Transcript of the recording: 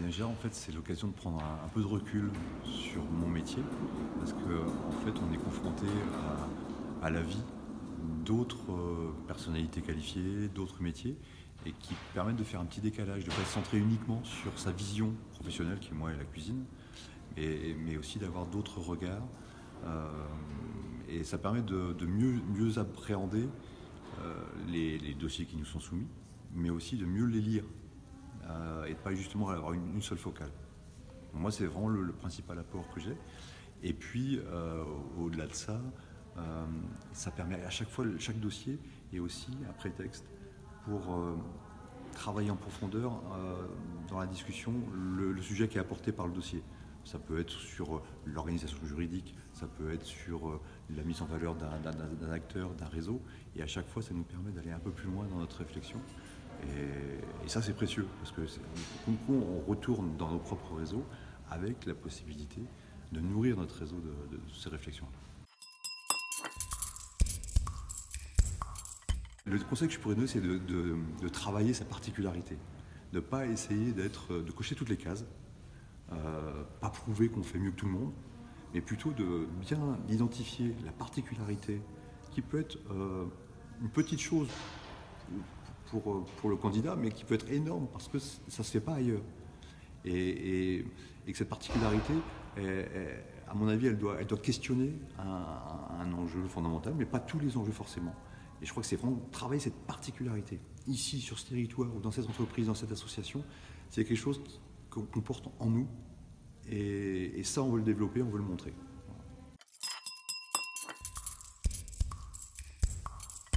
Déjà, en fait, c'est l'occasion de prendre un peu de recul sur mon métier, parce que en fait, on est confronté à la vie d'autres personnalités qualifiées, d'autres métiers, et qui permettent de faire un petit décalage, de ne pas se centrer uniquement sur sa vision professionnelle, qui moi est la cuisine, mais aussi d'avoir d'autres regards. Euh, et ça permet de mieux appréhender les dossiers qui nous sont soumis, mais aussi de mieux les lire et de pas justement avoir une seule focale. Moi, c'est vraiment le principal apport que j'ai. Et puis, au-delà de ça, ça permet à chaque fois, chaque dossier est aussi un prétexte pour travailler en profondeur dans la discussion le sujet qui est apporté par le dossier. Ça peut être sur l'organisation juridique, ça peut être sur la mise en valeur d'un acteur, d'un réseau. Et à chaque fois, ça nous permet d'aller un peu plus loin dans notre réflexion. Et ça, c'est précieux, parce que du coup, on retourne dans nos propres réseaux avec la possibilité de nourrir notre réseau de ces réflexions. Le conseil que je pourrais donner, c'est de travailler sa particularité, de ne pas essayer de cocher toutes les cases, pas prouver qu'on fait mieux que tout le monde, mais plutôt de bien identifier la particularité qui peut être une petite chose pour le candidat, mais qui peut être énorme parce que ça ne se fait pas ailleurs. Et que cette particularité, à mon avis, elle doit questionner un enjeu fondamental, mais pas tous les enjeux forcément. Et je crois que c'est vraiment travailler cette particularité, ici, sur ce territoire, ou dans cette entreprise, dans cette association, c'est quelque chose qu'on porte en nous. Et ça, on veut le développer, on veut le montrer.